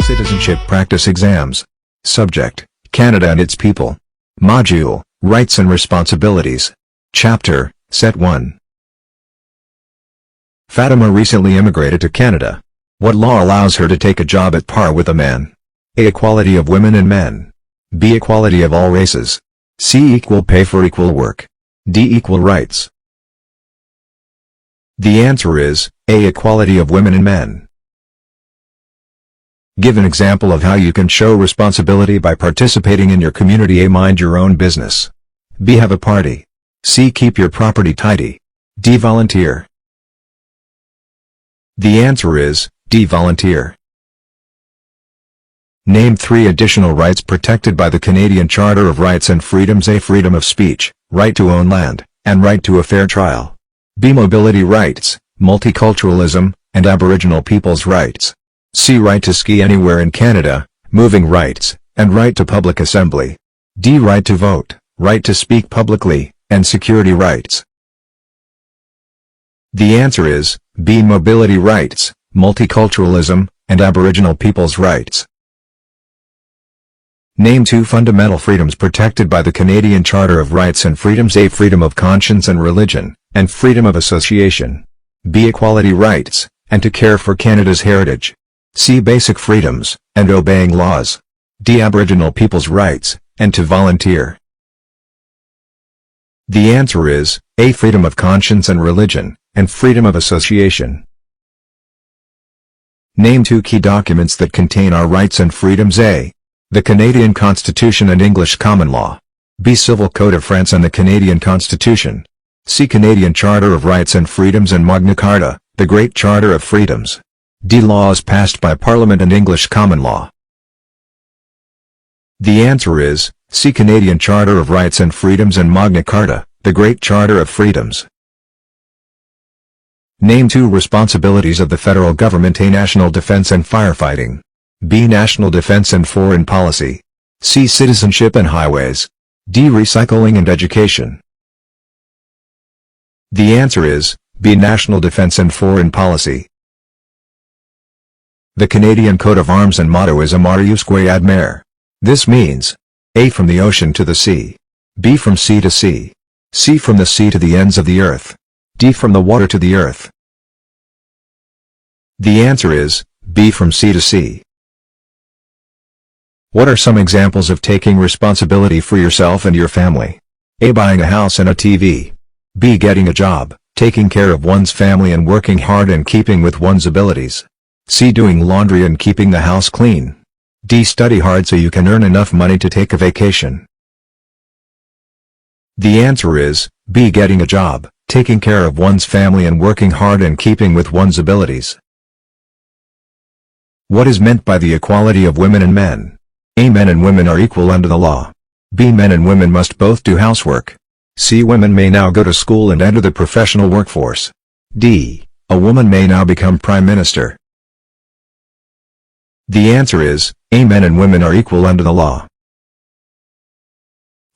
Citizenship Practice Exams. Subject: Canada and its people. Module: Rights and Responsibilities. Chapter: Set 1. Fatima recently immigrated to Canada. What law allows her to take a job at par with a man? A. Equality of women and men. B. Equality of all races. C. Equal pay for equal work. D. Equal rights. The answer is A. Equality of women and men. Give an example of how you can show responsibility by participating in your community. A. Mind your own business. B. Have a party. C. Keep your property tidy. D. Volunteer. The answer is D. Volunteer. Name 3 additional rights protected by the Canadian Charter of Rights and Freedoms. A. Freedom of speech, right to own land, and right to a fair trial. B. Mobility rights, multiculturalism, and Aboriginal people's rights. C. Right to ski anywhere in Canada, moving rights, and right to public assembly. D. Right to vote, right to speak publicly, and security rights. The answer is B. Mobility rights, multiculturalism, and Aboriginal people's rights. Name 2 fundamental freedoms protected by the Canadian Charter of Rights and Freedoms. A. Freedom of conscience and religion, and freedom of association. B. Equality rights, and to care for Canada's heritage. C. Basic freedoms, and obeying laws. D. Aboriginal people's rights, and to volunteer. The answer is A. Freedom of conscience and religion, and freedom of association. Name 2 key documents that contain our rights and freedoms. A. The Canadian Constitution and English Common Law. B. Civil Code of France and the Canadian Constitution. C. Canadian Charter of Rights and Freedoms and Magna Carta, the Great Charter of Freedoms. D. Laws passed by Parliament and English Common Law. The answer is C. Canadian Charter of Rights and Freedoms and Magna Carta, the Great Charter of Freedoms. Name 2 responsibilities of the federal government. A. National defense and firefighting. B. National defense and foreign policy. C. Citizenship and highways. D. Recycling and education. The answer is B. National defense and foreign policy. The Canadian coat of arms and motto is Amarusque ad mare. This means A. From the ocean to the sea. B. From sea to sea. C. From the sea to the ends of the earth. D. From the water to the earth. The answer is B. From sea to sea. What are some examples of taking responsibility for yourself and your family? A. Buying a house and a TV. B. Getting a job, taking care of one's family and working hard and keeping with one's abilities. C. Doing laundry and keeping the house clean. D. Study hard so you can earn enough money to take a vacation. The answer is B. Getting a job, taking care of one's family and working hard and keeping with one's abilities. What is meant by the equality of women and men? A. Men and women are equal under the law. B. Men and women must both do housework. C. Women may now go to school and enter the professional workforce. D. A woman may now become Prime Minister. The answer is A. Men and women are equal under the law.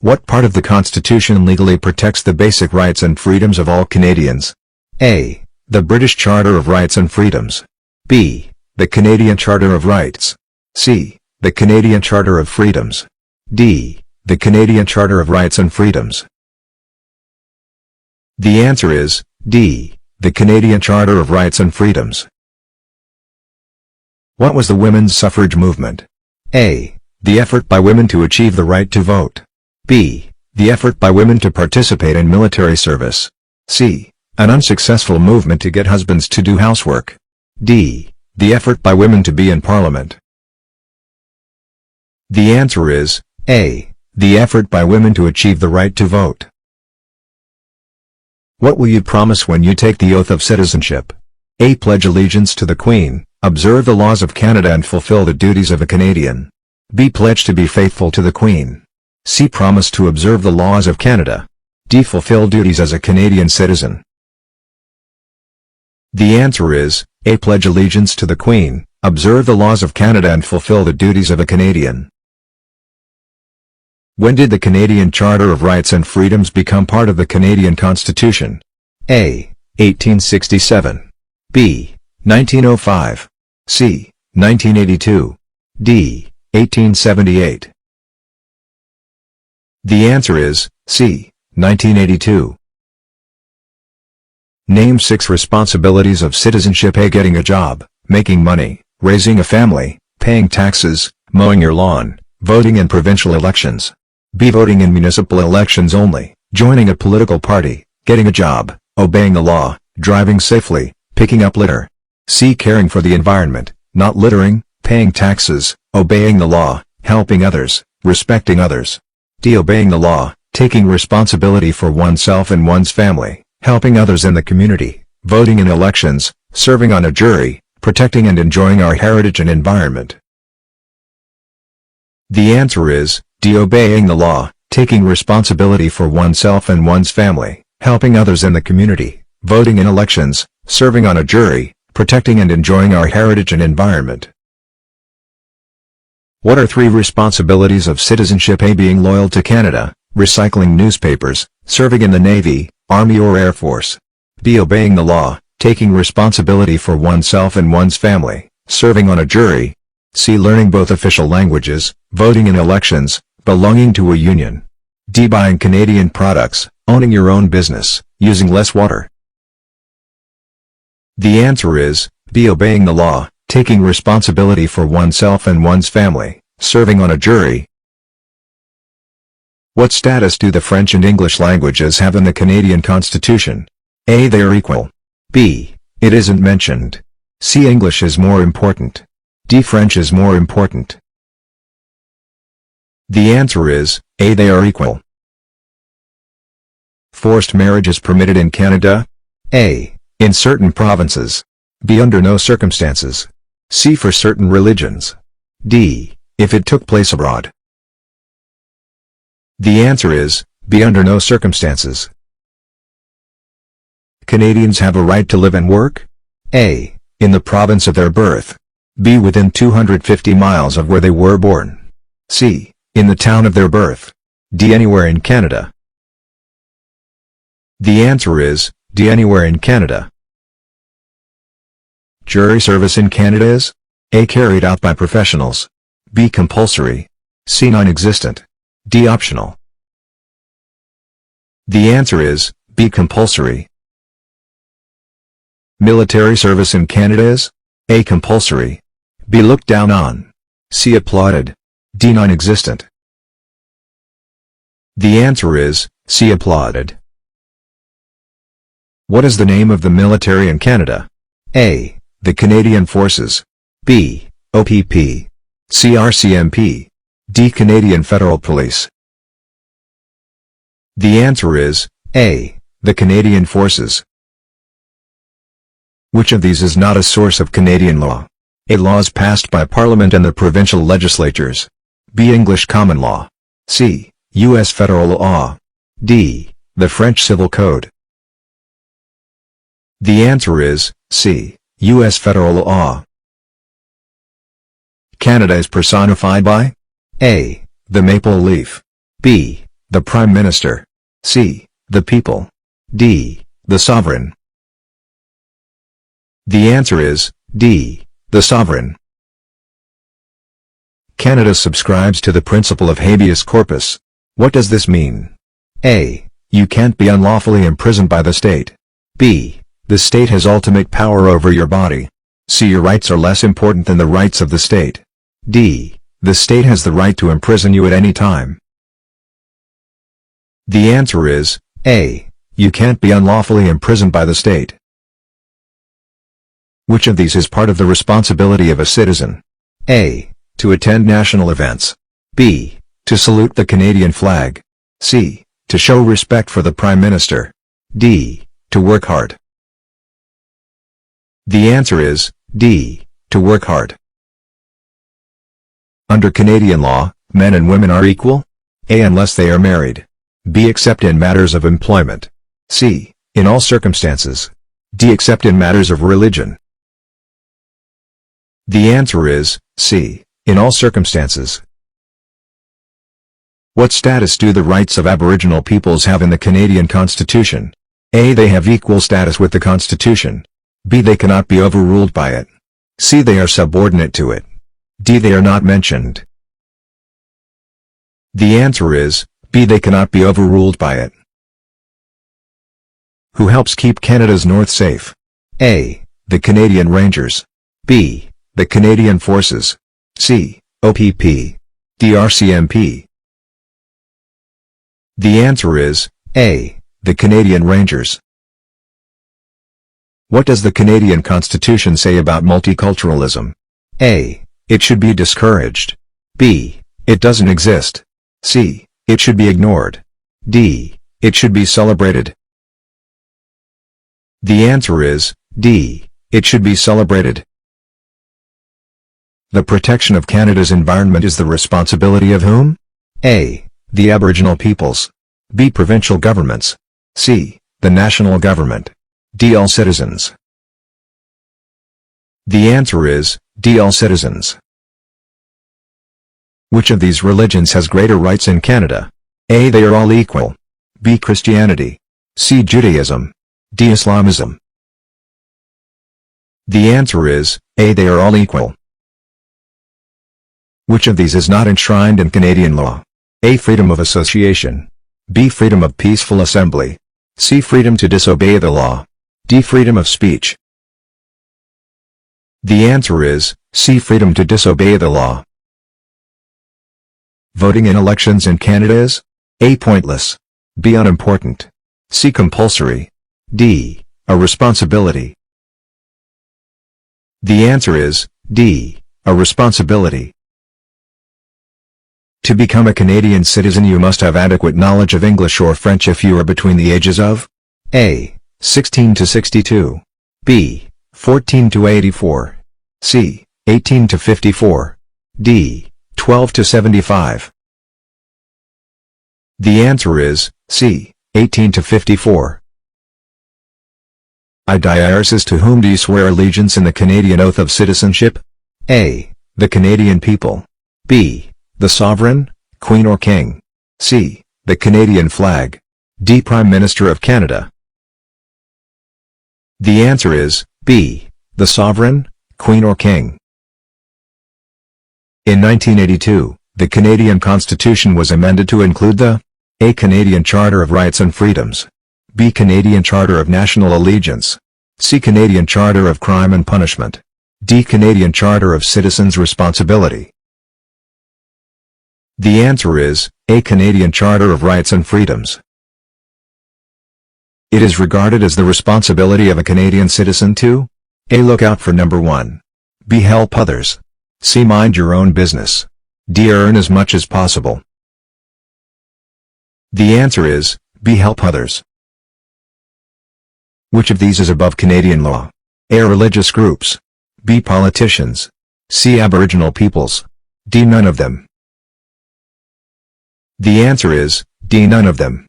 What part of the Constitution legally protects the basic rights and freedoms of all Canadians? A. The British Charter of Rights and Freedoms. B. The Canadian Charter of Rights. C. The Canadian Charter of Freedoms. D. The Canadian Charter of Rights and Freedoms. The answer is D. The Canadian Charter of Rights and Freedoms. What was the women's suffrage movement? A. The effort by women to achieve the right to vote. B. The effort by women to participate in military service. C. An unsuccessful movement to get husbands to do housework. D. The effort by women to be in Parliament. The answer is A. The effort by women to achieve the right to vote. What will you promise when you take the oath of citizenship? A. Pledge allegiance to the Queen, observe the laws of Canada and fulfill the duties of a Canadian. B. Pledge to be faithful to the Queen. C. Promise to observe the laws of Canada. D. Fulfill duties as a Canadian citizen. The answer is A. Pledge allegiance to the Queen, observe the laws of Canada and fulfill the duties of a Canadian. When did the Canadian Charter of Rights and Freedoms become part of the Canadian Constitution? A. 1867. B. 1905. C. 1982. D. 1878. The answer is C. 1982. Name 6 responsibilities of citizenship. A. Getting a job, making money, raising a family, paying taxes, mowing your lawn, voting in provincial elections. B. Voting in municipal elections only, joining a political party, getting a job, obeying the law, driving safely, picking up litter. C. Caring for the environment, not littering, paying taxes, obeying the law, helping others, respecting others. D. Obeying the law, taking responsibility for oneself and one's family, helping others in the community, voting in elections, serving on a jury, protecting and enjoying our heritage and environment. The answer is D. Obeying the law, taking responsibility for oneself and one's family, helping others in the community, voting in elections, serving on a jury, protecting and enjoying our heritage and environment. What are 3 responsibilities of citizenship? A. Being loyal to Canada, recycling newspapers, serving in the Navy, Army or Air Force. B. Obeying the law, taking responsibility for oneself and one's family, serving on a jury. C. Learning both official languages, voting in elections, belonging to a union. D. Buying Canadian products, owning your own business, using less water. The answer is B. Obeying the law, taking responsibility for oneself and one's family, serving on a jury. What status do the French and English languages have in the Canadian Constitution? A. They are equal. B. It isn't mentioned. C. English is more important. D. French is more important. The answer is A. They are equal. Forced marriage is permitted in Canada? A. In certain provinces. B. Under no circumstances. C. For certain religions. D. If it took place abroad. The answer is B. Under no circumstances. Canadians have a right to live and work? A. In the province of their birth. B. Within 250 miles of where they were born. C. In the town of their birth. D. Anywhere in Canada. The answer is D. Anywhere in Canada. Jury service in Canada is A. Carried out by professionals. B. Compulsory. C. Non-existent. D. Optional. The answer is B. Compulsory. Military service in Canada is A. Compulsory. B. Looked down on. C. Applauded. D. Non-existent. The answer is C. Applauded. What is the name of the military in Canada? A. The Canadian Forces. B. OPP. C. RCMP. D. Canadian Federal Police. The answer is A. The Canadian Forces. Which of these is not a source of Canadian law? A. Laws passed by Parliament and the provincial legislatures. B. English common law. C. U.S. federal law. D. The French Civil Code. The answer is C. U.S. federal law. Canada is personified by A. The maple leaf. B. The Prime Minister. C. The people. D. The sovereign. The answer is D. The sovereign. Canada subscribes to the principle of habeas corpus. What does this mean? A. You can't be unlawfully imprisoned by the state. B. The state has ultimate power over your body. C. Your rights are less important than the rights of the state. D. The state has the right to imprison you at any time. The answer is A. You can't be unlawfully imprisoned by the state. Which of these is part of the responsibility of a citizen? A. To attend national events. B. To salute the Canadian flag. C. To show respect for the Prime Minister. D. To work hard. The answer is D. To work hard. Under Canadian law, men and women are equal? A. Unless they are married. B. Except in matters of employment. C. In all circumstances. D. Except in matters of religion. The answer is C. In all circumstances. What status do the rights of Aboriginal peoples have in the Canadian Constitution? A. They have equal status with the Constitution. B. They cannot be overruled by it. C. They are subordinate to it. D. They are not mentioned. The answer is B. They cannot be overruled by it. Who helps keep Canada's north safe? A. The Canadian Rangers. B. The Canadian Forces. C. OPP. D. RCMP. The answer is A. The Canadian Rangers. What does the Canadian Constitution say about multiculturalism? A. It should be discouraged. B. It doesn't exist. C. It should be ignored. D. It should be celebrated. The answer is D. It should be celebrated. The protection of Canada's environment is the responsibility of whom? A. The Aboriginal peoples. B. Provincial governments. C. The national government. D. All citizens. The answer is D. All citizens. Which of these religions has greater rights in Canada? A. They are all equal. B. Christianity. C. Judaism. D. Islamism. The answer is A. They are all equal. Which of these is not enshrined in Canadian law? A. Freedom of association. B. Freedom of peaceful assembly. C. Freedom to disobey the law. D. Freedom of speech. The answer is C. Freedom to disobey the law. Voting in elections in Canada is A. Pointless. B. Unimportant. C. Compulsory. D. A responsibility. The answer is D. A responsibility. To become a Canadian citizen you must have adequate knowledge of English or French if you are between the ages of A. 16 to 62. B. 14 to 84. C. 18 to 54. D. 12 to 75. The answer is C. 18 to 54. I to whom do you swear allegiance in the Canadian Oath of Citizenship? A. The Canadian people. B. The Sovereign, Queen or King. C. The Canadian flag. D. Prime Minister of Canada. The answer is B. The Sovereign, Queen or King. In 1982, the Canadian Constitution was amended to include the A. Canadian Charter of Rights and Freedoms. B. Canadian Charter of National Allegiance. C. Canadian Charter of Crime and Punishment. D. Canadian Charter of Citizens' Responsibility. The answer is A. Canadian Charter of Rights and Freedoms. It is regarded as the responsibility of a Canadian citizen to A. Look out for number 1. B. Help others. C. Mind your own business. D. Earn as much as possible. The answer is B. Help others. Which of these is above Canadian law? A. Religious groups. B. Politicians. C. Aboriginal peoples. D. None of them. The answer is D. None of them.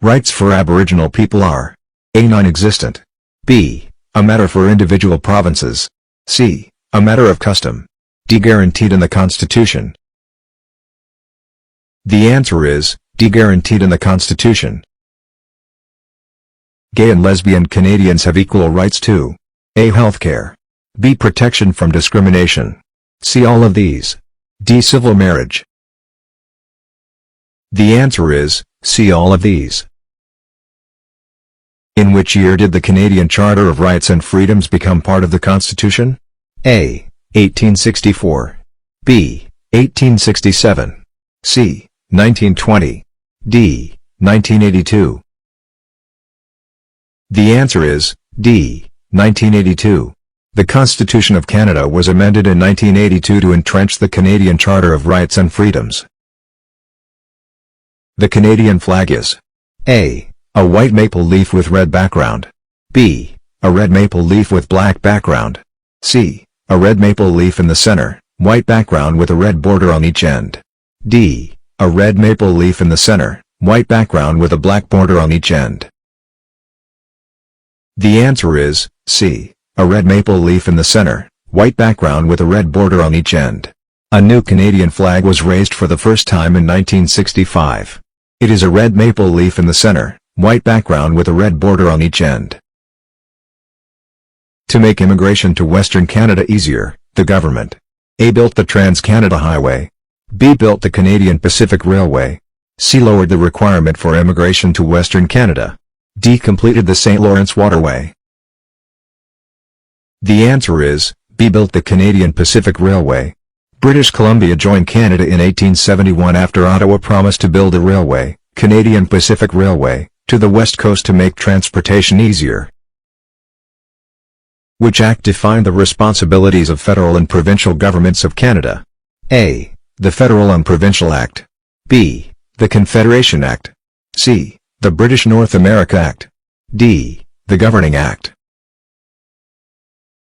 Rights for Aboriginal people are A. Non-existent. B. A matter for individual provinces. C. A matter of custom. D. Guaranteed in the Constitution. The answer is D. Guaranteed in the Constitution. Gay and lesbian Canadians have equal rights to A. Healthcare. B. Protection from discrimination. C. All of these. D. Civil marriage. The answer is C. All of these. In which year did the Canadian Charter of Rights and Freedoms become part of the Constitution? A. 1864. B. 1867. C. 1920. D. 1982. The answer is D. 1982. The Constitution of Canada was amended in 1982 to entrench the Canadian Charter of Rights and Freedoms. The Canadian flag is A. A white maple leaf with red background. B. A red maple leaf with black background. C. A red maple leaf in the center, white background with a red border on each end. D. A red maple leaf in the center, white background with a black border on each end. The answer is C. A red maple leaf in the center, white background with a red border on each end. A new Canadian flag was raised for the first time in 1965. It is a red maple leaf in the center, white background with a red border on each end. To make immigration to Western Canada easier, the government A. built the Trans-Canada Highway. B. built the Canadian Pacific Railway. C. lowered the requirement for immigration to Western Canada. D. completed the St. Lawrence Waterway. The answer is, B. built the Canadian Pacific Railway. British Columbia joined Canada in 1871 after Ottawa promised to build a railway, Canadian Pacific Railway, to the west coast to make transportation easier. Which act defined the responsibilities of federal and provincial governments of Canada? A. The Federal and Provincial Act. B. The Confederation Act. C. The British North America Act. D. The Governing Act.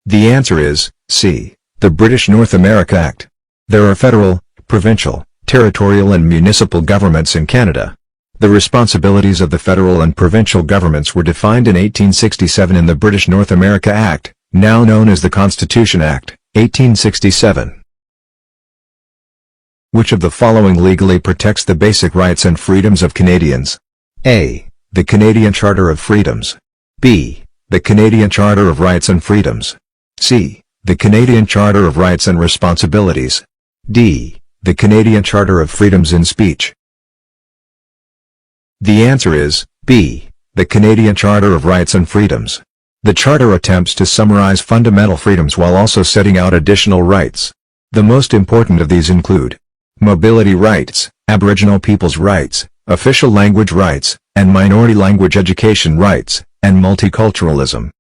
The answer is, C. The British North America Act. There are federal, provincial, territorial and municipal governments in Canada. The responsibilities of the federal and provincial governments were defined in 1867 in the British North America Act, now known as the Constitution Act, 1867. Which of the following legally protects the basic rights and freedoms of Canadians? A. The Canadian Charter of Freedoms. B. The Canadian Charter of Rights and Freedoms. C. The Canadian Charter of Rights and Responsibilities. D. The Canadian Charter of Freedoms in Speech. The answer is, B. The Canadian Charter of Rights and Freedoms. The Charter attempts to summarize fundamental freedoms while also setting out additional rights. The most important of these include mobility rights, Aboriginal people's rights, official language rights, and minority language education rights, and multiculturalism.